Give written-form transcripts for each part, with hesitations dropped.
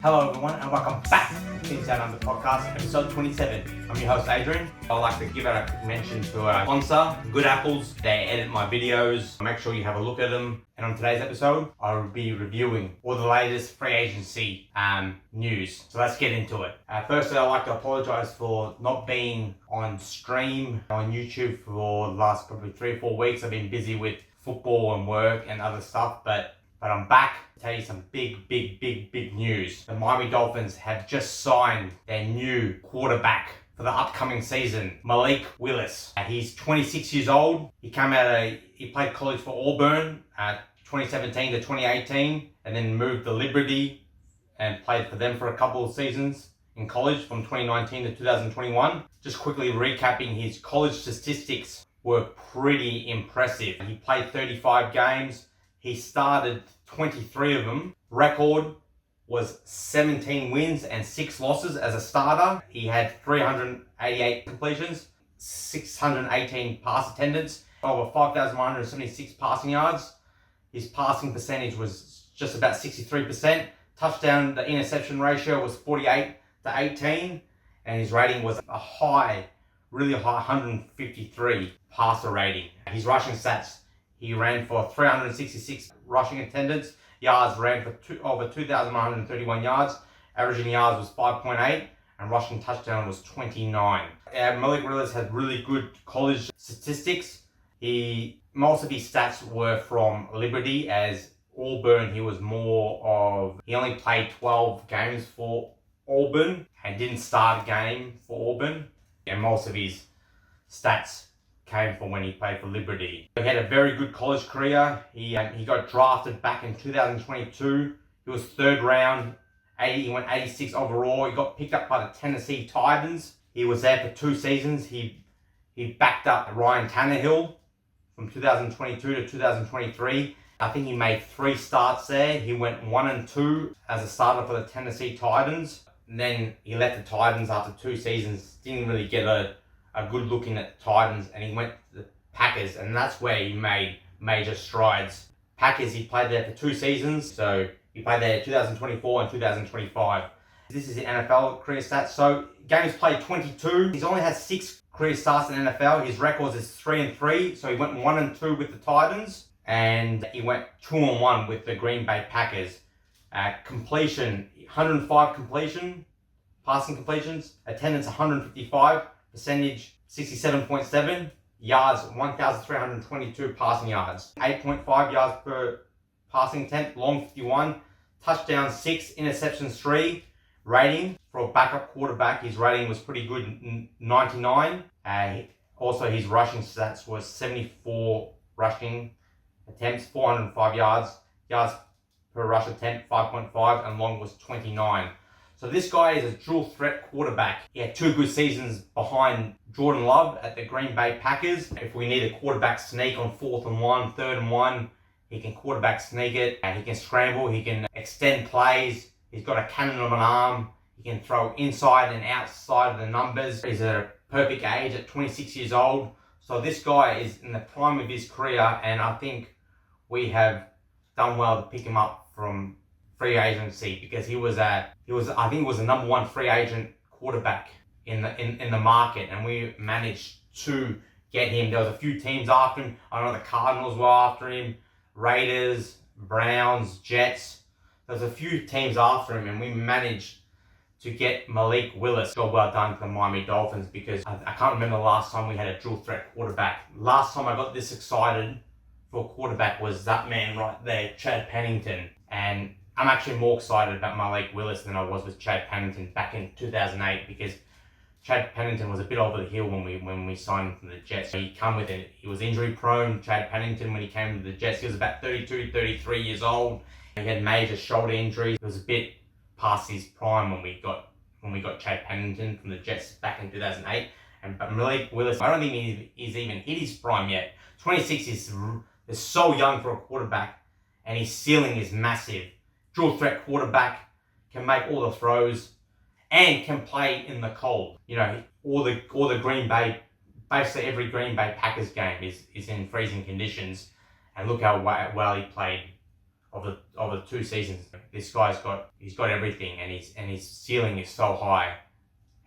Hello everyone and welcome back to the Dolphins Podcast, episode 27. I'm your host Adrian. I'd like to give out a quick mention to our sponsor, Good Apples. They edit my videos. Make sure you have a look at them. And on today's episode, I'll be reviewing all the latest free agency news. So let's get into it. Firstly, I'd like to apologize for not being on stream on YouTube for the last probably 3 or 4 weeks. I've been busy with football and work and other stuff, but I'm back to tell you some big news. The Miami Dolphins have just signed their new quarterback for the upcoming season, Malik Willis. He's 26 years old. He played college for Auburn 2017 to 2018, and then moved to Liberty and played for them for a couple of seasons in college from 2019 to 2021. Just quickly recapping, his college statistics were pretty impressive. He played 35 games. He started 23 of them. Record was 17 wins and 6 losses as a starter. He had 388 completions, 618 pass attendance, over 5,176 passing yards. His passing percentage was just about 63%. Touchdown to interception ratio was 48 to 18. And his rating was a high, really high 153 passer rating. His rushing stats: he ran for 366 rushing attendance, yards ran for over 2,131 yards, averaging yards was 5.8, and rushing touchdown was 29. Malik Willis had really good college statistics. Most of his stats were from Liberty, as Auburn he only played 12 games for Auburn and didn't start a game for Auburn, and most of his stats came from when he played for Liberty. He had a very good college career. He got drafted back in 2022. He was 3rd round. He went 86 overall. He got picked up by the Tennessee Titans. He was there for 2 seasons. He backed up Ryan Tannehill from 2022 to 2023. I think he made 3 starts there. He went 1-2 as a starter for the Tennessee Titans. And then he left the Titans after 2 seasons. Didn't really get a good look in at the Titans, and he went to the Packers, and that's where he made major strides. Packers, he played there for 2 seasons, so he played there 2024 and 2025. This is the NFL career stats. So games played 22. He's only had 6 career starts in the NFL. His records is 3-3, so he went 1-2 with the Titans, and he went 2-1 with the Green Bay Packers. Completion, 105 passing completions, attendance 155, percentage 67.7, yards 1,322 passing yards, 8.5 yards per passing attempt, long 51, touchdowns 6, interceptions 3, rating for a backup quarterback, his rating was pretty good, 99. Also his rushing stats was 74 rushing attempts, 405 yards per rush attempt 5.5, and long was 29. So this guy is a dual threat quarterback. He had 2 good seasons behind Jordan Love at the Green Bay Packers. If we need a quarterback sneak on 4th and 1, 3rd and 1, he can quarterback sneak it, and he can scramble, he can extend plays. He's got a cannon of an arm. He can throw inside and outside of the numbers. He's at a perfect age at 26 years old. So this guy is in the prime of his career, and I think we have done well to pick him up from free agency, because he was the number 1 free agent quarterback in the market, and we managed to get him. There was a few teams after him. I know the Cardinals were after him, Raiders, Browns, Jets. There was a few teams after him, and we managed to get Malik Willis. Job well done to the Miami Dolphins, because I can't remember the last time we had a dual threat quarterback. Last time I got this excited for a quarterback was that man right there, Chad Pennington, and I'm actually more excited about Malik Willis than I was with Chad Pennington back in 2008, because Chad Pennington was a bit over the hill when we signed him from the Jets. He was injury prone. Chad Pennington, when he came to the Jets, he was about 32, 33 years old. He had major shoulder injuries. It was a bit past his prime when we got Chad Pennington from the Jets back in 2008. But Malik Willis, I don't think he's even hit his prime yet. 26 is so young for a quarterback, and his ceiling is massive. Dual threat quarterback, can make all the throws, and can play in the cold. You know, all the Green Bay, basically every Green Bay Packers game is in freezing conditions, and look how well he played of the 2 seasons. This guy's got everything, and his ceiling is so high,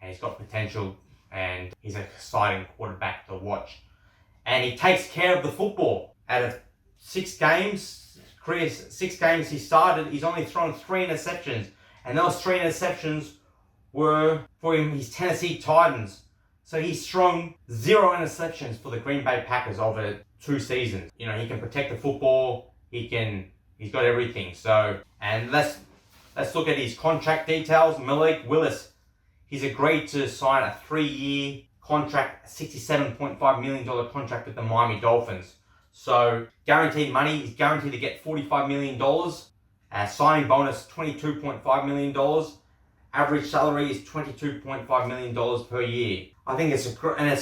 and he's got potential, and he's an exciting quarterback to watch. And he takes care of the football. Out of 6 games he started, he's only thrown 3 interceptions, and those 3 interceptions were for his Tennessee Titans. So he's thrown 0 interceptions for the Green Bay Packers over 2 seasons. You know, he can protect the football. He's got everything. So, and let's look at his contract details. Malik Willis, he's agreed to sign a 3-year contract, $67.5 million contract with the Miami Dolphins. So guaranteed money, he's guaranteed to get $45 million. Signing bonus, $22.5 million. Average salary is $22.5 million per year. I think it's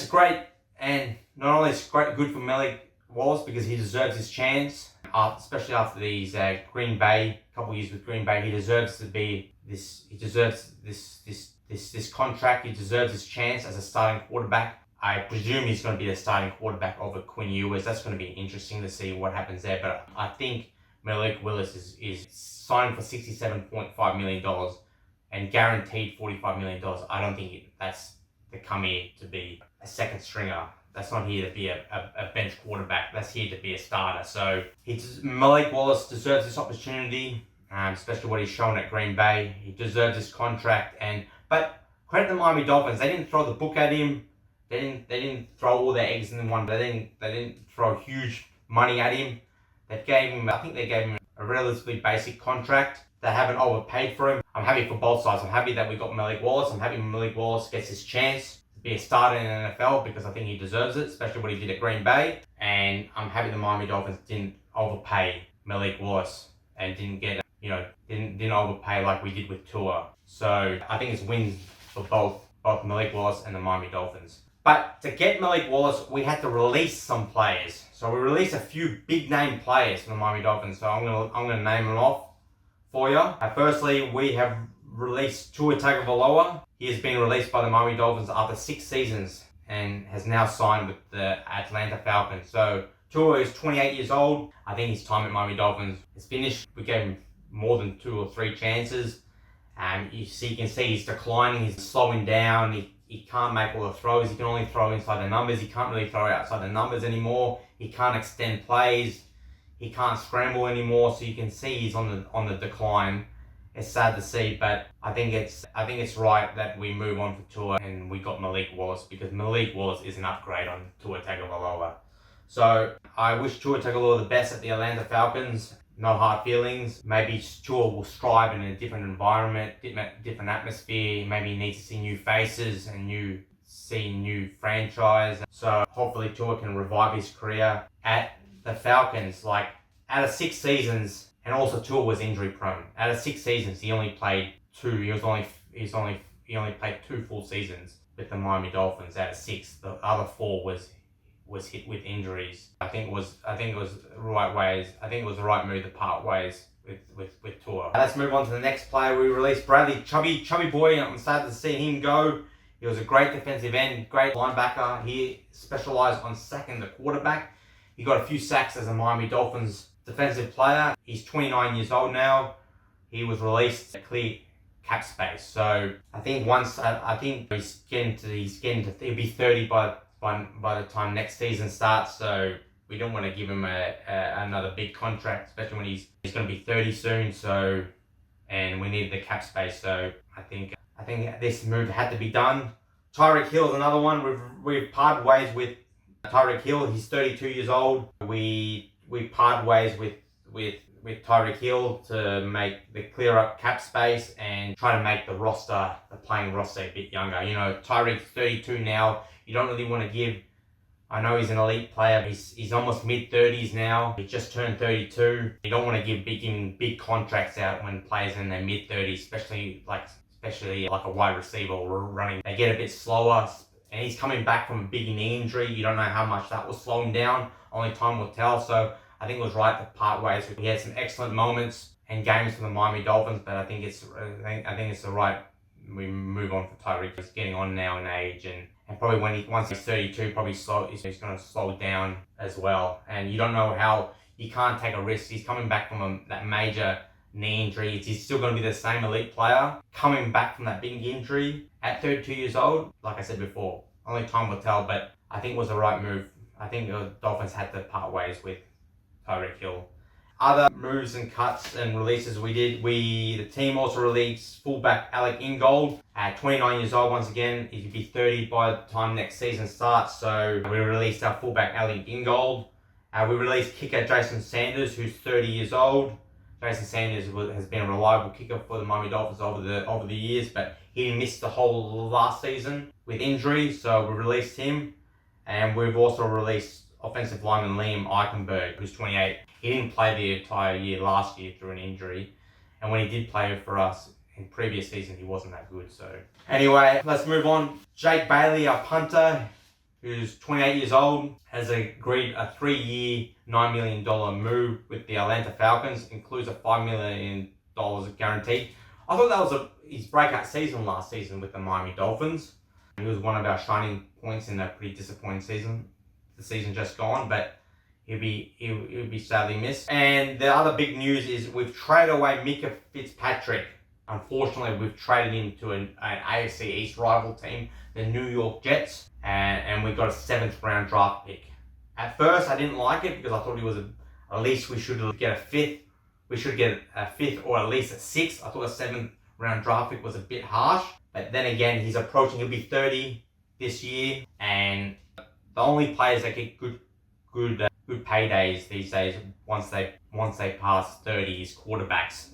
great, and not only is it good for Malik Willis because he deserves his chance, especially after these couple years with Green Bay. He deserves to be this. He deserves this contract. He deserves his chance as a starting quarterback. I presume he's going to be the starting quarterback over Quinn Ewers. That's going to be interesting to see what happens there. But I think Malik Willis is signed for $67.5 million and guaranteed $45 million. I don't think that's to come here to be a second stringer. That's not here to be a bench quarterback. That's here to be a starter. So Malik Willis deserves this opportunity, especially what he's shown at Green Bay. He deserves this contract. But credit the Miami Dolphins. They didn't throw the book at him. They didn't throw all their eggs in one. They didn't throw huge money at him. I think they gave him a relatively basic contract. They haven't overpaid for him. I'm happy for both sides. I'm happy that we got Malik Willis. I'm happy Malik Willis gets his chance to be a starter in the NFL because I think he deserves it, especially what he did at Green Bay. And I'm happy the Miami Dolphins didn't overpay Malik Willis and didn't overpay like we did with Tua. So I think it's wins for both Malik Willis and the Miami Dolphins. But to get Malik Willis, we had to release some players. So we released a few big name players from the Miami Dolphins. So I'm gonna name them off for you. Firstly, we have released Tua Tagovailoa. He has been released by the Miami Dolphins after 6 seasons and has now signed with the Atlanta Falcons. So Tua is 28 years old. I think his time at Miami Dolphins is finished. We gave him more than 2 or 3 chances. You can see he's declining. He's slowing down. He can't make all the throws. He can only throw inside the numbers. He can't really throw outside the numbers anymore. He can't extend plays. He can't scramble anymore. So you can see he's on the decline. It's sad to see, but I think it's right that we move on for Tua and we got Malik Willis because Malik Willis is an upgrade on Tua Tagovailoa. So I wish Tua Tagovailoa the best at the Atlanta Falcons. No hard feelings. Maybe Tua will strive in a different environment, different atmosphere. Maybe he needs to see new faces and new franchise. So hopefully Tua can revive his career at the Falcons. Like out of 6 seasons, and also Tua was injury prone. Out of 6 seasons, he only played 2. He only played 2 full seasons with the Miami Dolphins out of 6. The other 4 was hit with injuries. I think it was the right move to part ways with Tua. Let's move on to the next player. We released Bradley Chubby Boy. I'm sad to see him go. He was a great defensive end, great linebacker. He specialized on sacking the quarterback. He got a few sacks as a Miami Dolphins defensive player. He's 29 years old now. He was released to clear cap space. So I think he'll be 30 by the time next season starts. So we don't want to give him another big contract, especially when he's going to be 30 soon. So, and we need the cap space. So I think this move had to be done. Tyreek Hill is another one. We've parted ways with Tyreek Hill. He's 32 years old. We parted ways with Tyreek Hill to clear up cap space and try to make the playing roster a bit younger. You know, Tyreek's 32 now. You don't really want to give. I know he's an elite player. He's almost mid-30s now. He just turned 32. You don't want to give big contracts out when players are in their mid-30s, especially like a wide receiver or running. They get a bit slower, and he's coming back from a big knee injury. You don't know how much that will slow him down. Only time will tell. So I think it was right to part ways. We had some excellent moments and games for the Miami Dolphins, but I think it's the right. We move on for Tyreek. He's getting on now in age, and probably once he's 32, he's going to slow down as well. And you don't know how you can't take a risk. He's coming back from that major knee injury. He's still going to be the same elite player coming back from that big injury at 32 years old. Like I said before, only time will tell, but I think it was the right move. I think the Dolphins had to part ways with Tyreek Hill. Other moves and cuts and releases we did. The team also released fullback Alec Ingold at 29 years old. Once again, he'll be 30 by the time next season starts. So we released our fullback Alec Ingold. We released kicker Jason Sanders, who's 30 years old. Jason Sanders has been a reliable kicker for the Miami Dolphins over the years, but he missed the whole last season with injury, so we released him. And we've also released offensive lineman Liam Eichenberg, who's 28. He didn't play the entire year last year through an injury, and when he did play for us in previous season, he wasn't that good. So anyway, let's move on. Jake Bailey, our punter, who's 28 years old, has agreed a 3-year, $9 million move with the Atlanta Falcons, includes a $5 million guarantee. I thought that was his breakout season last season with the Miami Dolphins. He was one of our shining points in that pretty disappointing season. The season just gone, but he'll be sadly missed. And the other big news is we've traded away Micah Fitzpatrick. Unfortunately, we've traded him to an AFC East rival team, the New York Jets, and we got a 7th round draft pick. At first, I didn't like it because I thought he was at least we should get a 5th. We should get a 5th or at least a 6th. I thought a 7th round draft pick was a bit harsh. But then again, he's approaching, he'll be 30 this year, and the only players that get good paydays these days once they pass 30 is quarterbacks.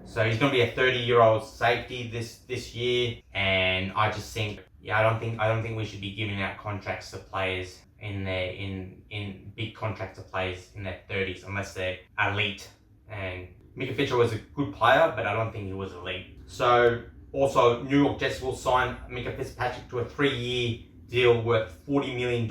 So he's going to be a 30-year-old safety this year, and I just think I don't think we should be giving out contracts to players in big contracts to players in their 30s unless they're elite. And Micah Fitzpatrick was a good player, but I don't think he was elite. So also, New York Jets will sign Micah Fitzpatrick to a 3-year deal worth $40 million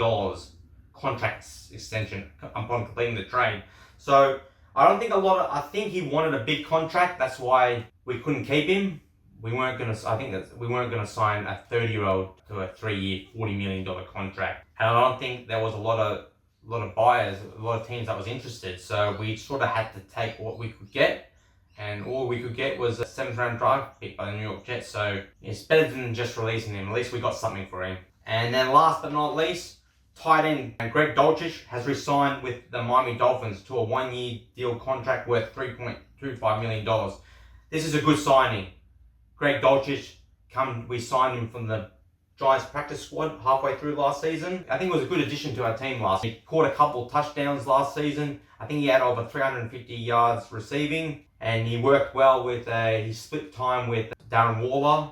contract extension upon completing the trade. So I think he wanted a big contract. That's why we couldn't keep him. We weren't gonna sign a 30-year-old to a 3-year, $40 million contract. And I don't think there was a lot of buyers, a lot of teams that was interested. So we sort of had to take what we could get. And all we could get was a 7th round draft pick by the New York Jets. So it's better than just releasing him. At least we got something for him. And then last but not least, tight end Greg Dulcich has re-signed with the Miami Dolphins to a 1-year deal contract worth $3.25 million. This is a good signing. Greg Dulcich, we signed him from the Giants practice squad halfway through last season. I think it was a good addition to our team last year. He caught a couple touchdowns last season. I think he had over 350 yards receiving, and he worked well with he split time with Darren Waller.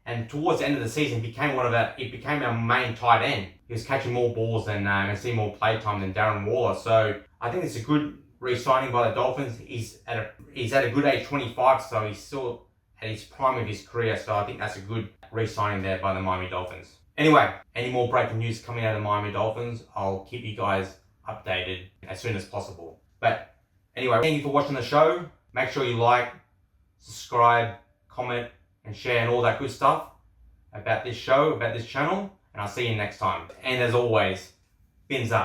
And towards the end of the season, he became our main tight end. He was catching more balls and seeing more play time than Darren Waller. So I think it's a good re-signing by the Dolphins. He's at a good age, 25, so he's still at his prime of his career. So I think that's a good re-signing there by the Miami Dolphins. Anyway, any more breaking news coming out of the Miami Dolphins, I'll keep you guys updated as soon as possible. But anyway, thank you for watching the show. Make sure you like, subscribe, comment, and share and all that good stuff about this show, about this channel. And I'll see you next time. And as always, fins up.